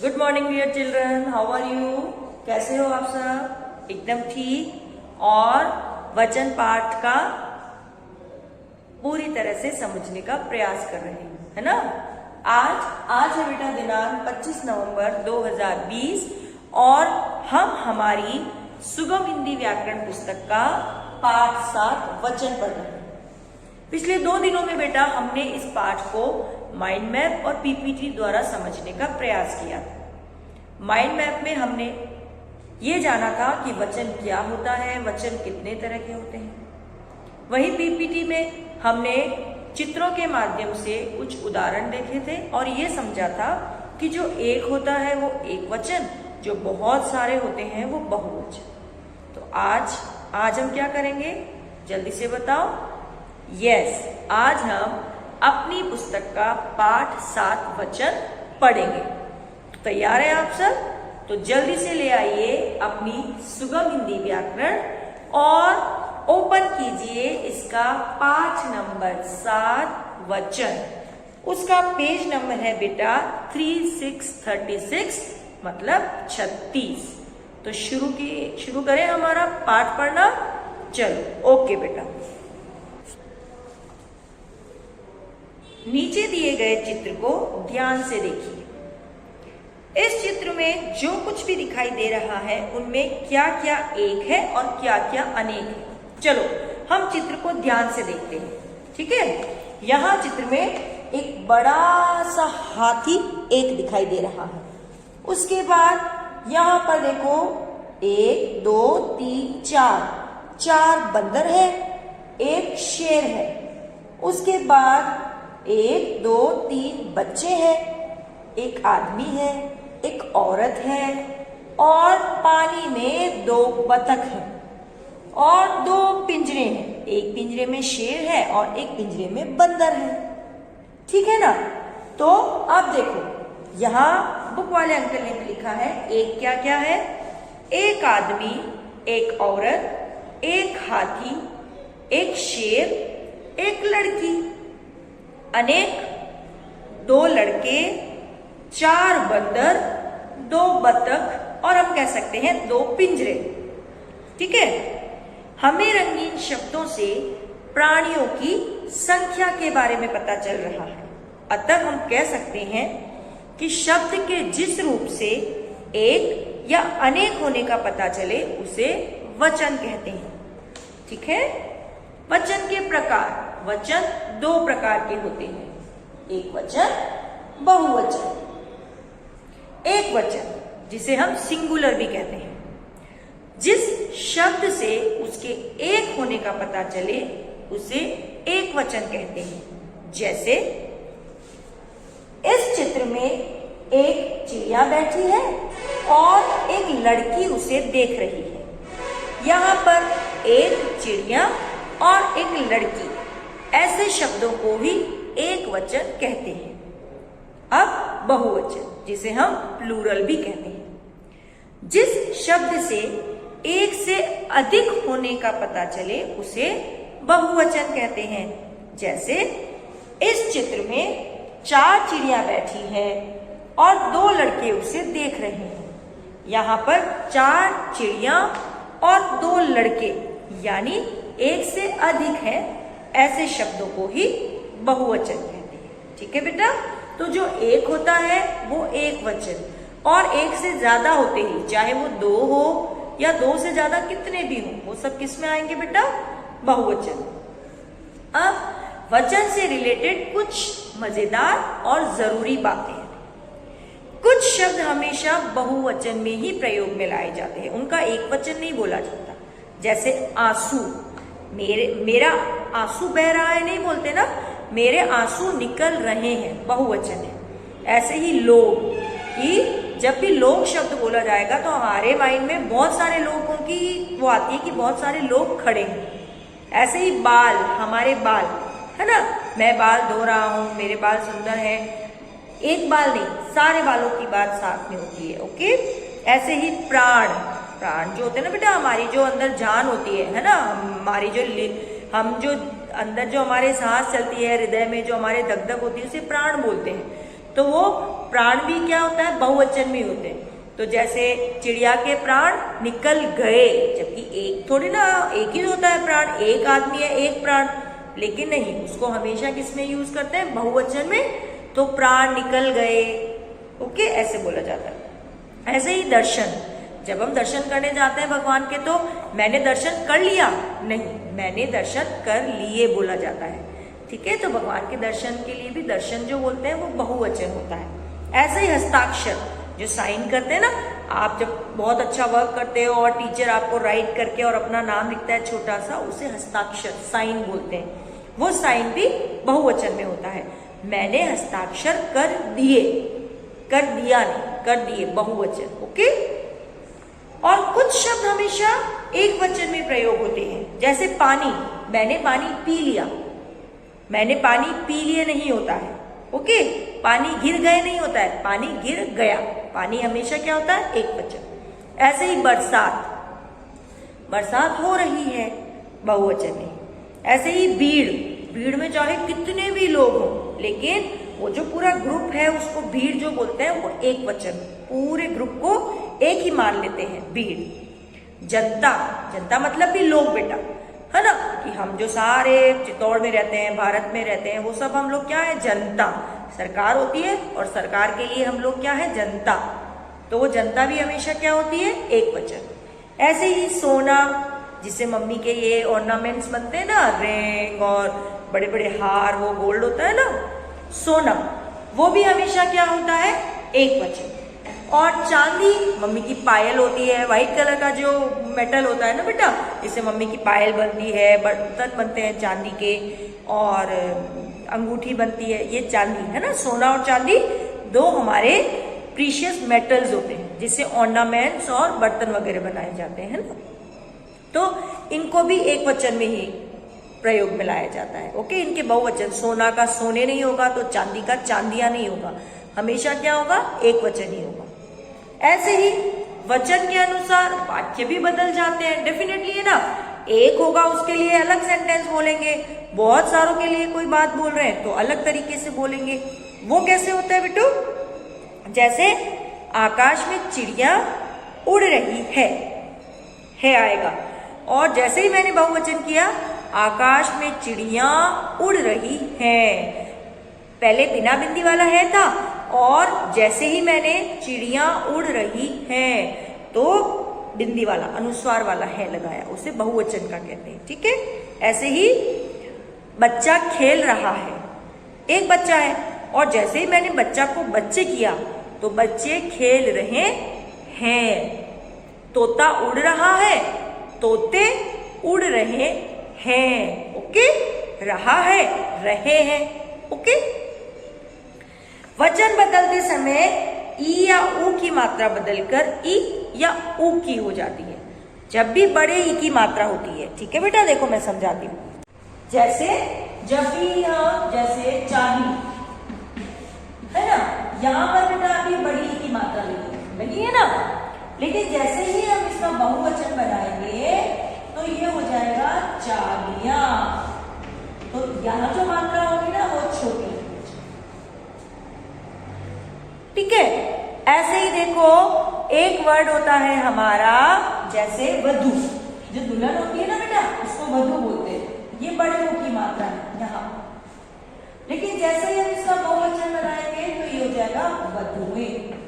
Good morning dear children, how are you? कैसे हो आप सब? एकदम ठीक। और वचन पाठ का पूरी तरह से समझने का प्रयास कर रहे हैं, है ना। आज है बेटा दिनांक 25 नवंबर 2020 और हम हमारी सुगम हिंदी व्याकरण पुस्तक का पाठ 7 वचन पढ़ रहे हैं। पिछले 2 दिनों में बेटा हमने इस पाठ को माइंड मैप और पीपीटी द्वारा समझने का प्रयास किया था। माइंड मैप में हमने ये जाना था कि वचन क्या होता है, वचन कितने तरह के होते हैं। वहीं पीपीटी में हमने चित्रों के माध्यम से कुछ उदाहरण देखे थे और ये समझा था कि जो एक होता है वो एक वचन, जो बहुत सारे होते हैं वो बहुवचन। तो आज हम क्या करेंगे, जल्दी से बताओ। यस, आज हम अपनी पुस्तक का पाठ 7 वचन पढ़ेंगे। तैयार है आप सब? तो जल्दी से ले आइए अपनी सुगम हिंदी व्याकरण और ओपन कीजिए इसका पाठ नंबर 7 वचन। उसका पेज नंबर है बेटा 3636, मतलब 36। तो शुरू करें हमारा पाठ पढ़ना। चलो ओके बेटा। नीचे दिए गए चित्र को ध्यान से देखिए। इस चित्र में जो कुछ भी दिखाई दे रहा है उनमें क्या क्या एक है और क्या क्या अनेक है। चलो हम चित्र को ध्यान से देखते हैं, ठीक है। यहाँ चित्र में एक बड़ा सा हाथी एक दिखाई दे रहा है। उसके बाद यहाँ पर देखो 1 2 3 4 बंदर है, एक शेर है। उसके बाद 1 2 3 बच्चे हैं, एक आदमी है, एक औरत है और पानी में 2 बतख हैं और 2 पिंजरे हैं। एक पिंजरे में शेर है और एक पिंजरे में बंदर है, ठीक है ना। तो अब देखो यहाँ बुक वाले अंकल ने लिखा है एक क्या क्या है। एक आदमी, एक औरत, एक हाथी, एक शेर, एक लड़की। अनेक 2 लड़के, 4 बंदर, 2 बतख और हम कह सकते हैं 2 पिंजरे, ठीक है। हमें रंगीन शब्दों से प्राणियों की संख्या के बारे में पता चल रहा है। अतः हम कह सकते हैं कि शब्द के जिस रूप से एक या अनेक होने का पता चले उसे वचन कहते हैं, ठीक है। वचन के प्रकार, वचन 2 प्रकार के होते हैं, एक वचन, बहुवचन। एक वचन जिसे हम सिंगुलर भी कहते हैं, जिस शब्द से उसके एक होने का पता चले उसे एक वचन कहते हैं। जैसे इस चित्र में एक चिड़िया बैठी है और एक लड़की उसे देख रही है। यहाँ पर एक चिड़िया और एक लड़की, ऐसे शब्दों को भी एक वचन कहते हैं। अब बहुवचन जिसे हम प्लूरल भी कहते हैं, जिस शब्द से एक से अधिक होने का पता चले उसे बहुवचन कहते हैं। जैसे इस चित्र में 4 चिड़िया बैठी है और 2 लड़के उसे देख रहे हैं। यहाँ पर 4 चिड़िया और 2 लड़के यानी एक से अधिक है, ऐसे शब्दों को ही बहुवचन कहते हैं, ठीक है बेटा। तो जो एक होता है वो एक वचन, और एक से ज्यादा होते ही, चाहे वो 2 हो या 2 से ज्यादा कितने भी हो, वो सब किस में आएंगे बेटा? बहुवचन। अब वचन से रिलेटेड कुछ मजेदार और जरूरी बातें। कुछ शब्द हमेशा बहुवचन में ही प्रयोग में लाए जाते हैं, उनका एक वचन नहीं बोला जाता। जैसे आंसू, मेरा आंसू बह रहा है नहीं बोलते ना, मेरे आंसू निकल रहे हैं, बहुवचन है। ऐसे ही लोग, कि जब भी लोग शब्द बोला जाएगा तो हमारे माइंड में बहुत सारे लोगों की वो आती है कि बहुत सारे लोग खड़े हैं। ऐसे ही बाल, हमारे बाल, है ना, मैं बाल धो रहा हूँ, मेरे बाल सुंदर है। एक बाल नहीं, सारे बालों की बात साथ में होती है, ओके। ऐसे ही प्राण, प्राण जो होते हैं ना बेटा, हमारी जो अंदर जान होती है ना, हमारी जो अंदर जो हमारे सांस चलती है, हृदय में जो हमारे धक धक होती है, उसे प्राण बोलते हैं। तो वो प्राण भी क्या होता है, बहुवचन में होते हैं। तो जैसे चिड़िया के प्राण निकल गए, जबकि एक थोड़ी ना, एक ही होता है प्राण, एक आदमी है एक प्राण, लेकिन नहीं, उसको हमेशा किस में यूज करते हैं, बहुवचन में। तो प्राण निकल गए, ओके, ऐसे बोला जाता है। ऐसे ही दर्शन, जब हम दर्शन करने जाते हैं भगवान के, तो मैंने दर्शन कर लिया, नहीं, मैंने दर्शन कर लिए बोला जाता है, ठीक है। तो भगवान के दर्शन के लिए भी दर्शन जो बोलते हैं वो बहुवचन होता है। ऐसे ही हस्ताक्षर, जो साइन करते हैं ना, आप जब बहुत अच्छा वर्क करते हो और टीचर आपको राइट करके और अपना नाम लिखता है छोटा सा, उसे हस्ताक्षर साइन बोलते हैं। वो साइन भी बहुवचन में होता है। मैंने हस्ताक्षर कर दिए, कर दिया नहीं, कर दिए, बहुवचन, ओके। और कुछ शब्द हमेशा एक वचन में प्रयोग होते हैं, जैसे पानी, मैंने पानी पी लिया, मैंने पानी पी लिए नहीं होता है, ओके। पानी गिर गए नहीं होता है, पानी गिर गया। पानी हमेशा क्या होता है, एक वचन। ऐसे ही बरसात, बरसात हो रही है, बहुवचन में। ऐसे ही भीड़, भीड़ में चाहे कितने भी लोग हों, लेकिन वो जो पूरा ग्रुप है उसको भीड़ जो बोलते हैं वो एक वचन, पूरे ग्रुप को एक ही मान लेते हैं, भीड़। जनता, जनता मतलब भी लोग बेटा, है ना, कि हम जो सारे चित्तौड़ में रहते हैं, भारत में रहते हैं, वो सब हम लोग क्या है, जनता। सरकार होती है और सरकार के लिए हम लोग क्या है, जनता। तो वो जनता भी हमेशा क्या होती है, एक वचन। ऐसे ही सोना, जिससे मम्मी के ये ऑर्नामेंट्स बनते हैं ना, रिंग और बड़े बड़े हार, वो गोल्ड होता है ना, सोना, वो भी हमेशा क्या होता है, एक वचन। और चांदी, मम्मी की पायल होती है, व्हाइट कलर का जो मेटल होता है ना बेटा, इससे मम्मी की पायल बनती है, बर्तन बनते हैं चांदी के, और अंगूठी बनती है, ये चांदी है ना। सोना और चांदी दो हमारे प्रीशियस मेटल्स होते हैं, जिससे ऑर्नामेंट्स और बर्तन वगैरह बनाए जाते हैं ना। तो इनको भी एक वचन में ही प्रयोग में लाया जाता है, ओके। इनके बहुवचन, सोना का सोने नहीं होगा, तो चांदी का चांदिया नहीं होगा, हमेशा क्या होगा, एक वचन ही होगा। ऐसे ही वचन के अनुसार वाक्य भी बदल जाते हैं, डेफिनेटली, है ना। एक होगा उसके लिए अलग सेंटेंस बोलेंगे, बहुत सारों के लिए कोई बात बोल रहे हैं तो अलग तरीके से बोलेंगे। वो कैसे होता है बेटू, जैसे आकाश में चिड़िया उड़ रही है आएगा, और जैसे ही मैंने बहुवचन किया, आकाश में चिड़िया उड़ रही हैं, पहले बिना बिंदी वाला है था, और जैसे ही मैंने चिड़िया उड़ रही हैं तो बिंदी वाला, अनुस्वार वाला है लगाया, उसे बहुवचन का कहते हैं, ठीक है। ऐसे ही बच्चा खेल रहा है, एक बच्चा है, और जैसे ही मैंने बच्चा को बच्चे किया तो बच्चे खेल रहे हैं। तोता उड़ रहा है, तोते उड़ रहे हैं, ओके। रहा है, रहे हैं, ओके। वचन बदलते समय ई या ऊ की मात्रा बदलकर ई या ऊ की हो जाती है, जब भी बड़े ई की मात्रा होती है, ठीक है बेटा। देखो मैं समझाती हूँ, जैसे जब भी जैसे चाबी है ना, यहाँ पर बेटा अभी बड़ी ई की मात्रा लगी है ना, लेकिन जैसे ही हम इसका बहुवचन बनाएंगे तो ये हो जाएगा चाबियां, तो यहाँ जो मात्रा होगी ना वो छोटी, ठीक है। ऐसे ही देखो, एक वर्ड होता है हमारा जैसे वधु, जो दुल्हन होती है ना बेटा, उसको वधु बोलते हैं, ये बड़े ऊ की मात्रा है यहाँ, लेकिन जैसे ही हम इसका बहुवचन बनाएंगे तो ये हो जाएगा वधुएं,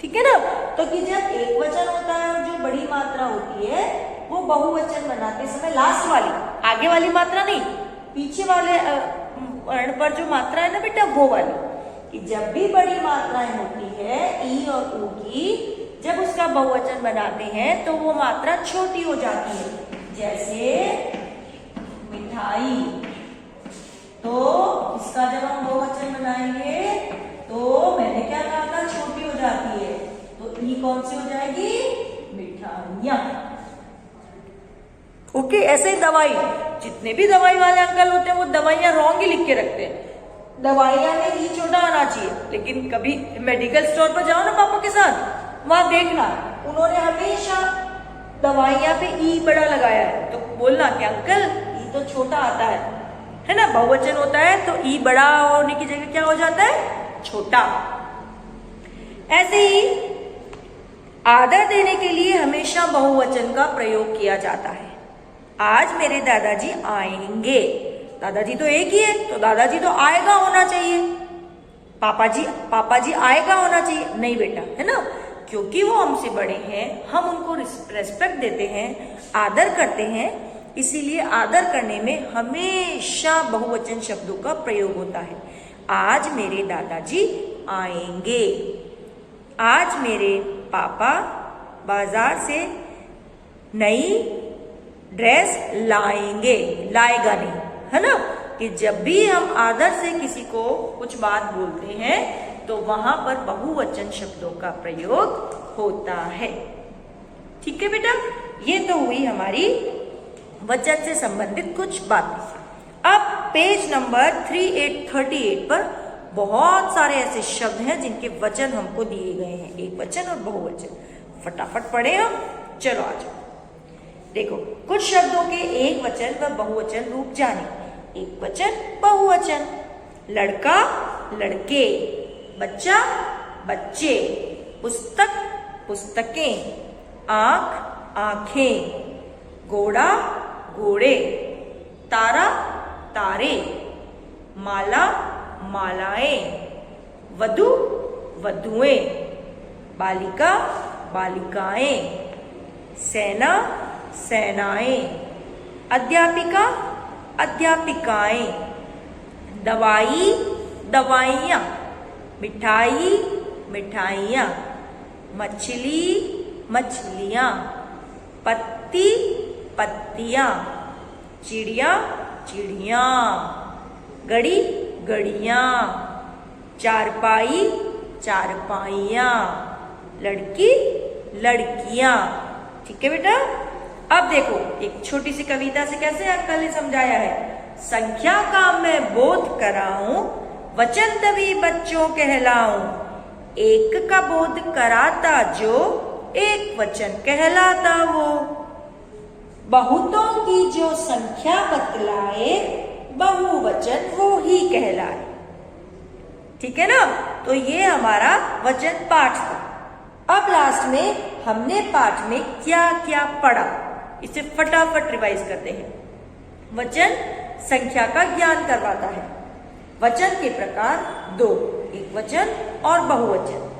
ठीक है ना। तो कि जब एक वचन होता है और जो बड़ी मात्रा होती है वो बहुवचन बनाते समय लास्ट वाली, आगे वाली मात्रा नहीं, पीछे वाले वर्ण पर जो मात्रा है ना बेटा, वो वाली, कि जब भी बड़ी मात्राएं होती है ई और ऊ की, जब उसका बहुवचन बनाते हैं तो वो मात्रा छोटी हो जाती है। जैसे मिठाई, तो इसका जब हम बहुवचन बनाएंगे तो मैंने क्या कहा था, छोटी हो जाती है, तो ई कौन सी हो जाएगी, मिठाइयां, ओके। ऐसे ही दवाई, जितने भी दवाई वाले अंकल होते हैं वो दवाइयां रॉन्ग ही लिख के रखते हैं, दवाइयां में ई छोटा आना चाहिए, लेकिन कभी मेडिकल स्टोर पर जाओ ना पापा के साथ, वहां देखना उन्होंने हमेशा दवाइयां पे ई बड़ा लगाया है, तो बोलना कि अंकल ई तो छोटा आता है, है ना, बहुवचन होता है तो ई बड़ा होने की जगह क्या हो जाता है, छोटा। ऐसे ही आदर देने के लिए हमेशा बहुवचन का प्रयोग किया जाता है। आज मेरे दादाजी आएंगे, दादाजी तो एक ही है तो दादाजी तो आएगा होना चाहिए। पापा जी आएगा होना चाहिए, नहीं बेटा, है ना, क्योंकि वो हमसे बड़े हैं, हम उनको रेस्पेक्ट देते हैं, आदर करते हैं, इसीलिए आदर करने में हमेशा बहुवचन शब्दों का प्रयोग होता है। आज मेरे दादाजी आएंगे, आज मेरे पापा बाजार से नई ड्रेस लाएंगे, लाएगा नहीं, है ना, कि जब भी हम आदर से किसी को कुछ बात बोलते हैं तो वहां पर बहुवचन शब्दों का प्रयोग होता है। ठीक है बेटा, ये तो हुई हमारी वचन से संबंधित कुछ बातें। अब पेज नंबर 3838 पर बहुत सारे ऐसे शब्द हैं जिनके वचन हमको दिए गए हैं, एक वचन और बहुवचन। फटाफट पढ़े हम, चलो आ जाओ। देखो, कुछ शब्दों के एक वचन व बहुवचन रूप जाने। एक वचन बहुवचन, लड़का लड़के, बच्चा बच्चे, पुस्तक पुस्तकें, आंख आंखें, घोड़ा घोड़े, तारा तारे, माला मालाएं, वधु वधुएं, बालिका बालिकाएं, सेना सेनाएं, अध्यापिका अध्यापिकाएं, दवाई दवाइयाँ, मिठाई मिठाइयाँ, मछली मछलियाँ, पत्ती पत्तियाँ, चिड़िया चिड़ियाँ, घड़ी घड़ियाँ, चारपाई चारपाइयाँ, लड़की लड़कियाँ। ठीक है बेटा, अब देखो एक छोटी सी कविता से कैसे अंकल ने समझाया है। संख्या का मैं बोध कराऊं, वचन तभी बच्चों कहलाऊं, एक का बोध कराता जो, एक वचन कहलाता वो, बहुतों की जो संख्या बतलाए, बहुवचन वो ही कहलाए। ठीक है ना, तो ये हमारा वचन पाठ था। अब लास्ट में हमने पाठ में क्या क्या पढ़ा, इसे फटाफट रिवाइज करते हैं। वचन संख्या का ज्ञान करवाता है। वचन के प्रकार दो, एक वचन और बहुवचन।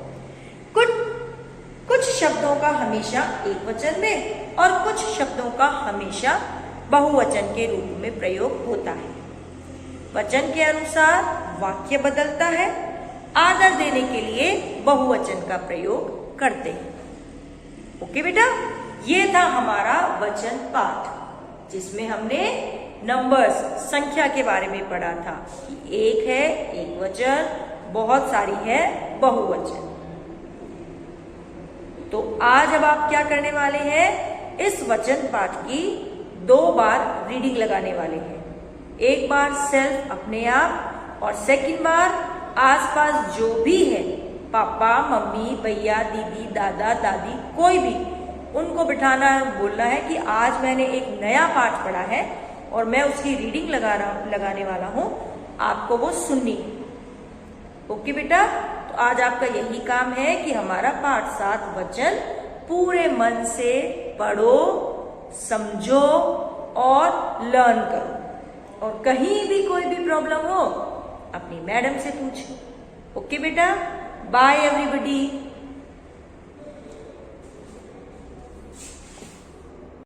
कुछ शब्दों का हमेशा एक वचन में और कुछ शब्दों का हमेशा बहुवचन के रूप में प्रयोग होता है। वचन के अनुसार वाक्य बदलता है। आदर देने के लिए बहुवचन का प्रयोग करते हैं। ओके बेटा, ये था हमारा वचन पाठ जिसमें हमने नंबर्स संख्या के बारे में पढ़ा था कि एक है एक वचन, बहुत सारी है बहुवचन। तो आज अब आप क्या करने वाले हैं, इस वचन पाठ की 2 बार रीडिंग लगाने वाले हैं। एक बार सेल्फ अपने आप और सेकंड बार आसपास जो भी है, पापा मम्मी भैया दीदी दादा दादी कोई भी, उनको बिठाना है, बोलना है कि आज मैंने एक नया पाठ पढ़ा है और मैं उसकी रीडिंग लगाने वाला हूँ, आपको वो सुननी है। ओके बेटा, तो आज आपका यही काम है कि हमारा पाठ 7 वचन पूरे मन से पढ़ो, समझो और लर्न करो। और कहीं भी कोई भी प्रॉब्लम हो अपनी मैडम से पूछो। ओके बेटा, बाय एवरीबॉडी।